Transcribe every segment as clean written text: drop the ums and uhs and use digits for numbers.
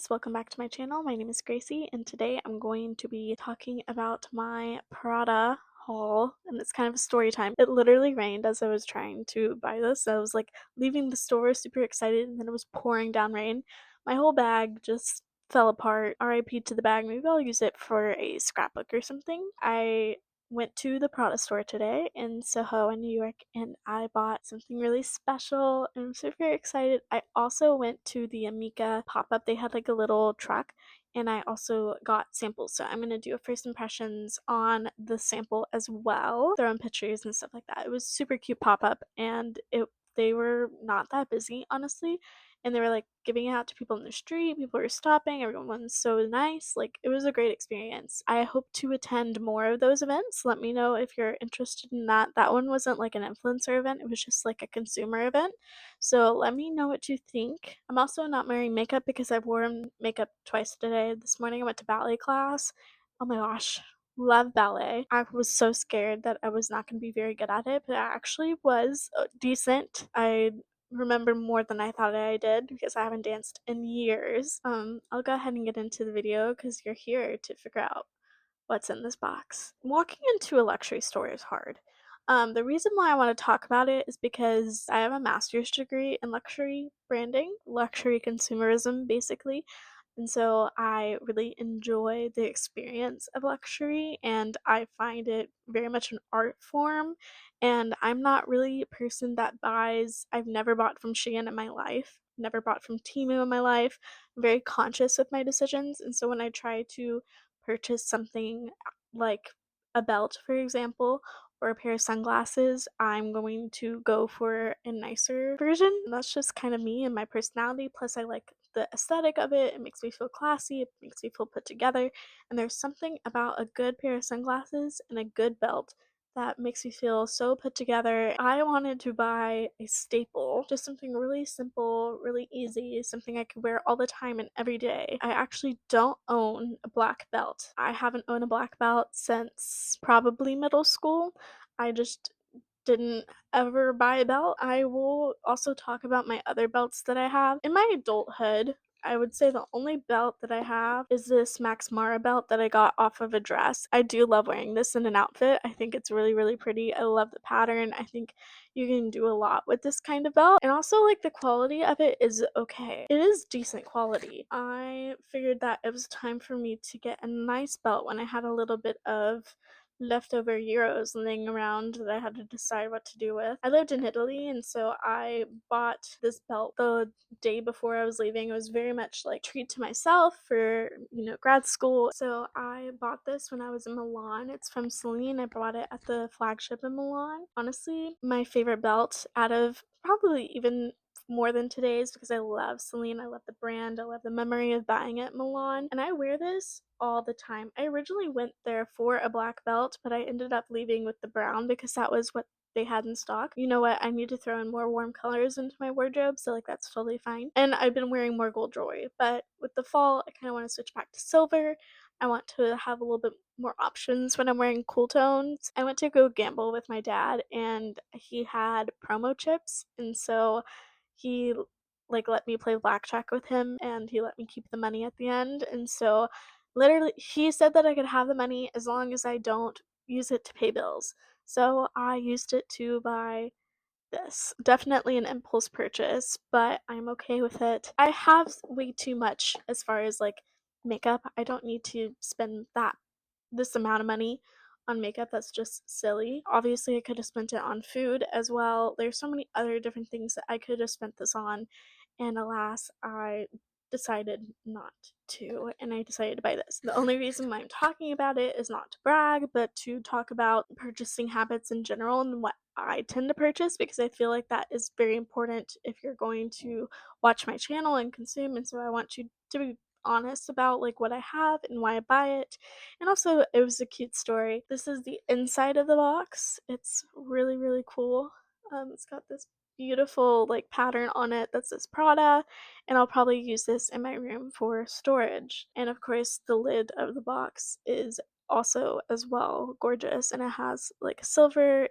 guys, welcome back to my channel. My name is Gracie and today I'm going to be talking about my Prada haul, and it's kind of a story time. It literally rained as I was trying to buy this. I was like leaving the store super excited and then it was pouring down rain. My whole bag just fell apart. RIP to the bag. Maybe I'll use it for a scrapbook or something. I went to the Prada store today in Soho in New York and I bought something really special and I'm super excited. I also went to the Amika pop-up. They had like a little truck and I also got samples. So I'm going to do a first impressions on the sample as well. Throw in pictures and stuff like that. It was super cute pop-up and they were not that busy, honestly, and they were like giving it out to people in the street. People were stopping. Everyone was so nice. Like, it was a great experience. I hope to attend more of those events. Let me know if you're interested in that. That one wasn't like an influencer event, it was just like a consumer event. So let me know what you think. I'm also not wearing makeup because I've worn makeup twice today. This morning I went to ballet class. Oh my gosh, love ballet. I was so scared that I was not going to be very good at it, but I actually was decent. I remember more than I thought I did because I haven't danced in years. I'll go ahead and get into the video because you're here to figure out what's in this box. Walking into a luxury store is hard. The reason why I want to talk about it is because I have a master's degree in luxury branding, luxury consumerism, basically. And so I really enjoy the experience of luxury and I find it very much an art form. And I'm not really a person that buys, I've never bought from Shein in my life, never bought from Temu in my life. I'm very conscious of my decisions. And so when I try to purchase something like a belt, for example, or a pair of sunglasses, I'm going to go for a nicer version. That's just kind of me and my personality. Plus, I like the aesthetic of it. It makes me feel classy, it makes me feel put together. And there's something about a good pair of sunglasses and a good belt that makes me feel so put together. I wanted to buy a staple, just something really simple, really easy, something I could wear all the time and every day. I actually don't own a black belt. I haven't owned a black belt since probably middle school. I just didn't ever buy a belt. I will also talk about my other belts that I have. In my adulthood, I would say the only belt that I have is this Max Mara belt that I got off of a dress. I do love wearing this in an outfit. I think it's really, really pretty. I love the pattern. I think you can do a lot with this kind of belt. And also, like, the quality of it is okay. It is decent quality. I figured that it was time for me to get a nice belt when I had a little bit of leftover euros laying around that I had to decide what to do with. I lived in Italy and so I bought this belt the day before I was leaving. It was very much like treat to myself for, grad school. So I bought this when I was in Milan. It's from Celine. I bought it at the flagship in Milan. Honestly, my favorite belt out of probably even more than today's because I love Celine. I love the brand. I love the memory of buying it in Milan. And I wear this all the time. I originally went there for a black belt, but I ended up leaving with the brown because that was what they had in stock. You know what? I need to throw in more warm colors into my wardrobe, so like that's totally fine. And I've been wearing more gold jewelry, but with the fall, I kind of want to switch back to silver. I want to have a little bit more options when I'm wearing cool tones. I went to go gamble with my dad and he had promo chips, and so he like let me play blackjack with him and he let me keep the money at the end. And so literally he said that I could have the money as long as I don't use it to pay bills. So I used it to buy this. Definitely an impulse purchase, but I'm okay with it. I have way too much as far as like makeup. I don't need to spend this amount of money on makeup. That's just silly. Obviously, I could have spent it on food as well. There's so many other different things that I could have spent this on, and alas, I decided not to, and I decided to buy this. The only reason why I'm talking about it is not to brag, but to talk about purchasing habits in general and what I tend to purchase because I feel like that is very important if you're going to watch my channel and consume. And so I want you to be honest about like what I have and why I buy it. And also, it was a cute story. This is the inside of the box. It's really, really cool. It's got this beautiful like pattern on it that says Prada, and I'll probably use this in my room for storage. And of course, the lid of the box is also as well gorgeous, and it has like silver.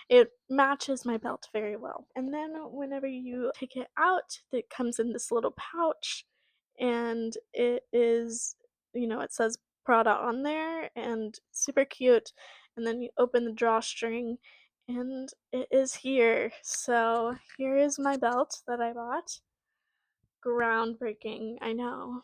It matches my belt very well. And then whenever you take it out, it comes in this little pouch and it is, it says Prada on there and super cute. And then you open the drawstring and it is here. So here is my belt that I bought. Groundbreaking, I know.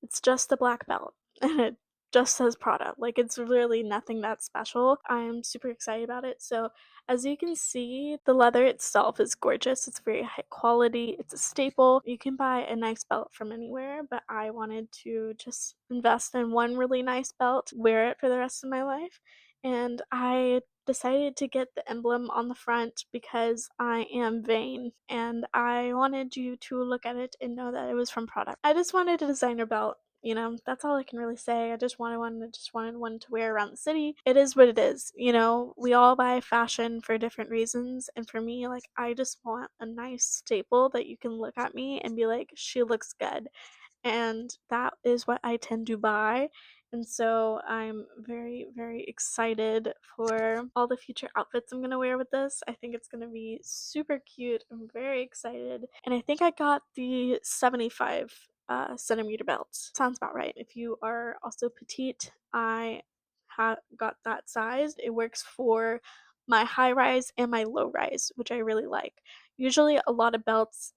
It's just a black belt and it just says Prada. Like, it's really nothing that special. I am super excited about it. So, as you can see, the leather itself is gorgeous. It's very high quality. It's a staple. You can buy a nice belt from anywhere, but I wanted to just invest in one really nice belt, wear it for the rest of my life. And I decided to get the emblem on the front because I am vain and I wanted you to look at it and know that it was from Prada. I just wanted a designer belt. That's all I can really say. I just wanted one. I just wanted one to wear around the city. It is what it is. We all buy fashion for different reasons. And for me, like, I just want a nice staple that you can look at me and be like, she looks good, and that is what I tend to buy. And so I'm very, very excited for all the future outfits I'm going to wear with this. I think it's going to be super cute. I'm very excited. And I think I got the 75 centimeter belt. Sounds about right. If you are also petite, I got that sized. It works for my high rise and my low rise, which I really like. Usually, a lot of belts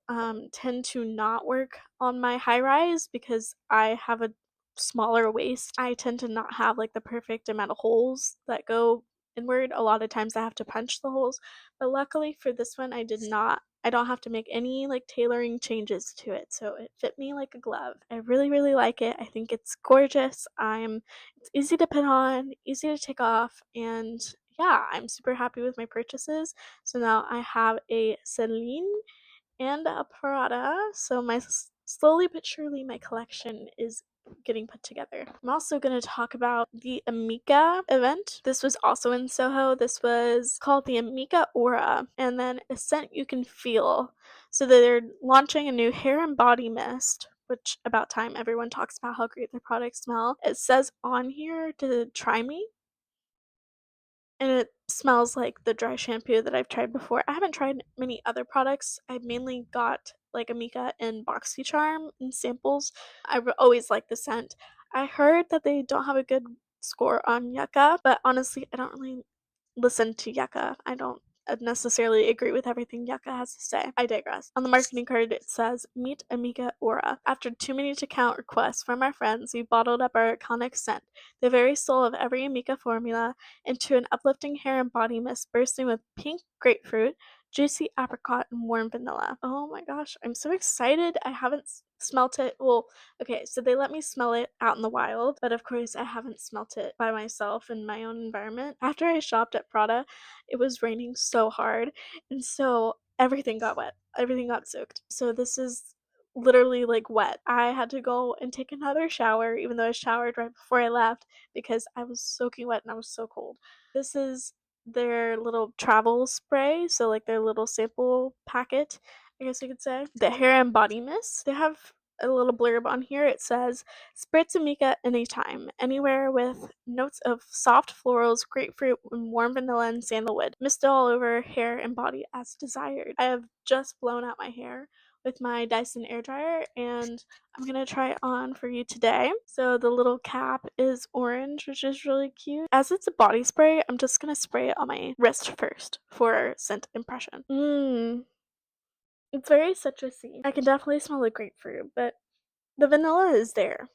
tend to not work on my high rise because I have a smaller waist. I tend to not have like the perfect amount of holes that go inward. A lot of times I have to punch the holes, but luckily for this one, I did not. I don't have to make any like tailoring changes to it, so it fit me like a glove. I really, really like it. I think it's gorgeous. It's easy to put on, easy to take off, and yeah, I'm super happy with my purchases. So now I have a Celine and a Prada. So slowly but surely my collection is getting put together. I'm also going to talk about the Amika event. This was also in Soho. This was called the Amika Aura, and then a scent you can feel. So they're launching a new hair and body mist, which about time everyone talks about how great their products smell. It says on here to try me, and it smells like the dry shampoo that I've tried before. I haven't tried many other products. I've mainly got like Amika and BoxyCharm in samples. Always like the scent. I heard that they don't have a good score on Yucca, but honestly, I don't really listen to Yucca. I don't necessarily agree with everything Yucca has to say. I digress. On the marketing card, it says, Meet Amika Aura. After too many to count requests from our friends, we bottled up our iconic scent, the very soul of every Amika formula, into an uplifting hair and body mist bursting with pink grapefruit, juicy apricot, and warm vanilla. Oh my gosh, I'm so excited. I haven't smelt it. Well, okay, so they let me smell it out in the wild, but of course I haven't smelt it by myself in my own environment. After I shopped at Prada, it was raining so hard, and so everything got wet. Everything got soaked. So this is literally like wet. I had to go and take another shower, even though I showered right before I left, because I was soaking wet and I was so cold. This is their little travel spray, so like their little sample packet, I guess you could say. The hair and body mist. They have a little blurb on here. It says, Spritz Amika anytime, anywhere with notes of soft florals, grapefruit, and warm vanilla and sandalwood. Mist all over hair and body as desired. I have just blown out my hair with my Dyson air dryer, and I'm gonna try it on for you today. So the little cap is orange, which is really cute. As it's a body spray, I'm just gonna spray it on my wrist first for scent impression. It's very citrusy. I can definitely smell the grapefruit, but the vanilla is there.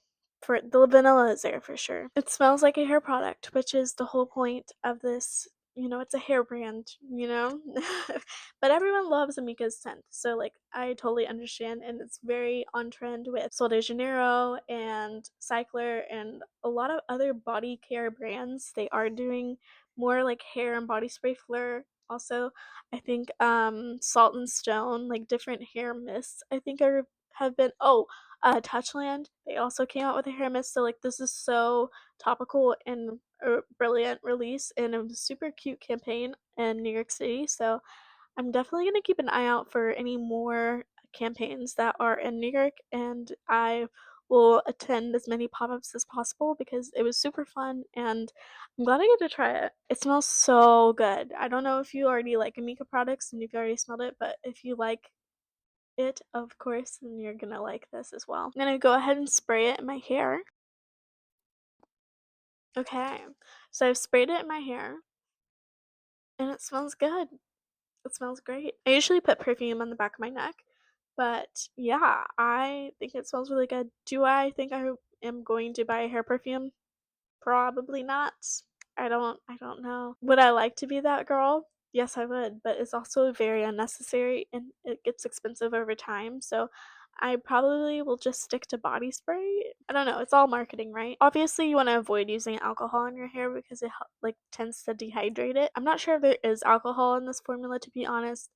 The vanilla is there for sure. It smells like a hair product, which is the whole point of this. It's a hair brand. But everyone loves Amika's scent, so like I totally understand, and it's very on trend with Sol de Janeiro and Cycler and a lot of other body care brands. They are doing more like hair and body spray flair. Also, I think Salt and Stone, like different hair mists, I think have been Touchland, they also came out with a hair mist, so like this is so topical and a brilliant release and a super cute campaign in New York City. So I'm definitely gonna keep an eye out for any more campaigns that are in New York, and I will attend as many pop-ups as possible because it was super fun and I'm glad I get to try it. It smells so good. I don't know if you already like Amika products and you've already smelled it, but if you like it, of course, then you're gonna like this as well. I'm gonna go ahead and spray it in my hair. Okay, so I've sprayed it in my hair and it smells good. It smells great. I usually put perfume on the back of my neck, but yeah, I think it smells really good. Do I think I am going to buy a hair perfume? Probably not. I don't know. Would I like to be that girl? Yes, I would, but it's also very unnecessary and it gets expensive over time. So I probably will just stick to body spray. I don't know, it's all marketing, right? Obviously, you want to avoid using alcohol in your hair because it like tends to dehydrate it. I'm not sure if there is alcohol in this formula to be honest,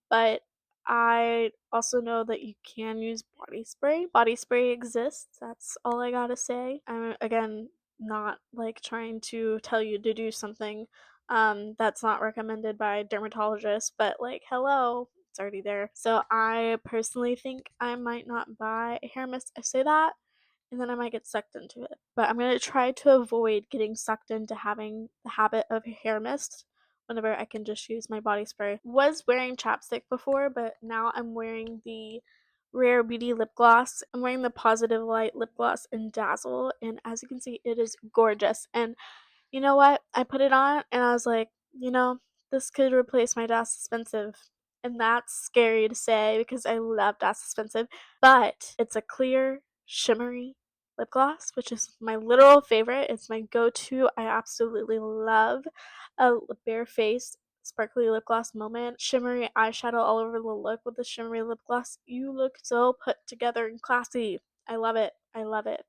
but I also know that you can use body spray. Body spray exists. That's all I gotta say. I'm again not like trying to tell you to do something that's not recommended by dermatologists, but like hello, it's already there. So I personally think I might not buy a hair mist. I say that and then I might get sucked into it. But I'm gonna try to avoid getting sucked into having the habit of hair mist whenever I can just use my body spray. Was wearing chapstick before, but now I'm wearing the Rare Beauty lip gloss. I'm wearing the Positive Light lip gloss in Dazzle, and as you can see, it is gorgeous. And you know what? I put it on and I was like, this could replace my Das Expensive. And that's scary to say because I love Das Expensive. But it's a clear, shimmery lip gloss, which is my literal favorite. It's my go to. I absolutely love a bare face, sparkly lip gloss moment. Shimmery eyeshadow all over the look with the shimmery lip gloss. You look so put together and classy. I love it. I love it.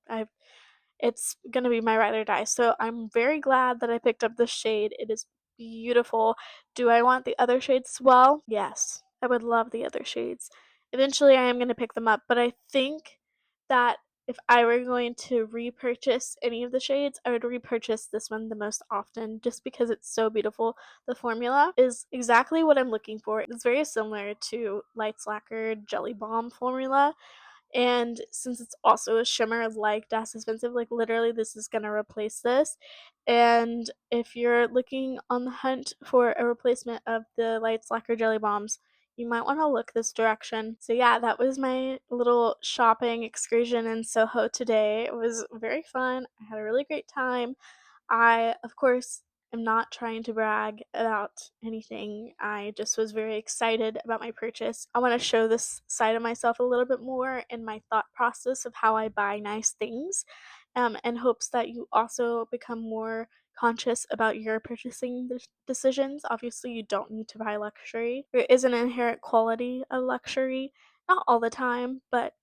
It's gonna be my ride or die. So I'm very glad that I picked up this shade. It is beautiful. Do I want the other shades as well? Yes. I would love the other shades. Eventually I am gonna pick them up, but I think that if I were going to repurchase any of the shades, I would repurchase this one the most often just because it's so beautiful. The formula is exactly what I'm looking for. It's very similar to Light's Lacquer Jelly Balm formula, and since it's also a shimmer like Das Expensive, like literally this is gonna replace this. And if you're looking on the hunt for a replacement of the Lights Lacquer Jelly Bombs, you might want to look this direction. So yeah, that was my little shopping excursion in Soho today. It was very fun. I had a really great time. I, of course, am not trying to brag about anything. I just was very excited about my purchase. I want to show this side of myself a little bit more in my thought process of how I buy nice things, in hopes that you also become more conscious about your purchasing decisions. Obviously, you don't need to buy luxury. There is an inherent quality of luxury, not all the time, but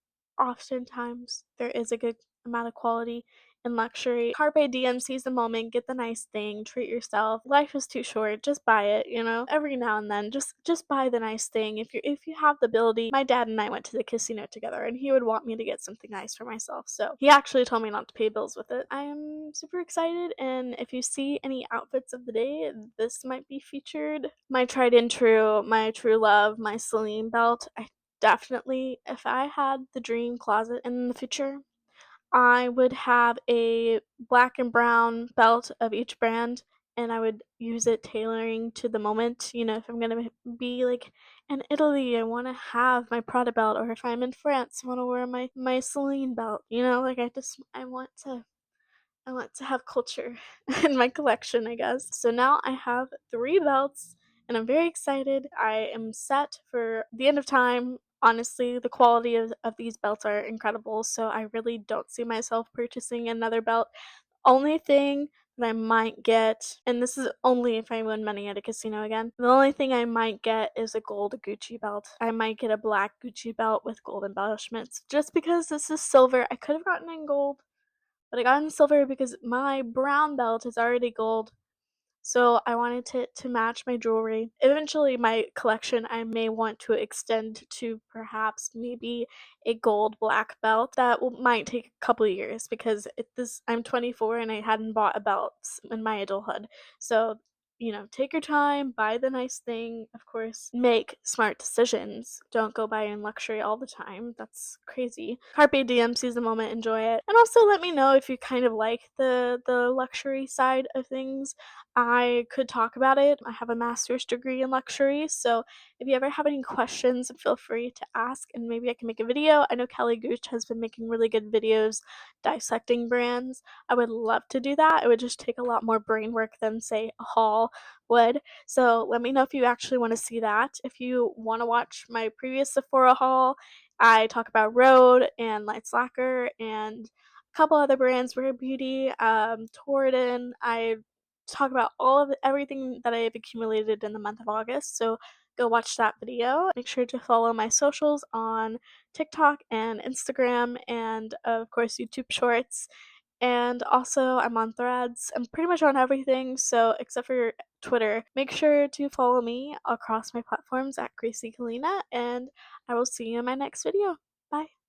oftentimes there is a good amount of quality and luxury. Carpe diem, seize the moment, get the nice thing, treat yourself. Life is too short, just buy it, Every now and then, just buy the nice thing. If you have the ability. My dad and I went to the casino together and he would want me to get something nice for myself. So he actually told me not to pay bills with it. I am super excited, and if you see any outfits of the day, this might be featured. My tried and true, my true love, my Celine belt. I definitely, if I had the dream closet in the future, I would have a black and brown belt of each brand, and I would use it tailoring to the moment. If I'm gonna be like in Italy, I want to have my Prada belt, or if I'm in France, I want to wear my Celine belt. Like I want to have culture in my collection, I guess. So now I have 3 belts and I'm very excited. I am set for the end of time. Honestly, the quality of these belts are incredible, so I really don't see myself purchasing another belt. Only thing that I might get, and this is only if I win money at a casino again, the only thing I might get is a gold Gucci belt. I might get a black Gucci belt with gold embellishments just because this is silver. I could have gotten in gold, but I got in silver because my brown belt is already gold. So I wanted to match my jewelry. Eventually, my collection I may want to extend to perhaps maybe a gold black belt. That might take a couple of years because I'm 24 and I hadn't bought a belt in my adulthood. So take your time, buy the nice thing. Of course, make smart decisions. Don't go buying luxury all the time. That's crazy. Carpe diem, seize the moment, enjoy it. And also let me know if you kind of like the luxury side of things. I could talk about it. I have a master's degree in luxury, so if you ever have any questions, feel free to ask and maybe I can make a video. I know Kelly Gooch has been making really good videos dissecting brands. I would love to do that. It would just take a lot more brain work than, say, a haul would. So let me know if you actually want to see that. If you want to watch my previous Sephora haul, I talk about Rhode and Light Slacker and a couple other brands, Rare Beauty, Torridon. I talk about all of everything that I have accumulated in the month of August. So go watch that video. Make sure to follow my socials on TikTok and Instagram and of course YouTube Shorts. And also I'm on Threads. I'm pretty much on everything, so except for Twitter. Make sure to follow me across my platforms at Gracie Kalena, and I will see you in my next video. Bye.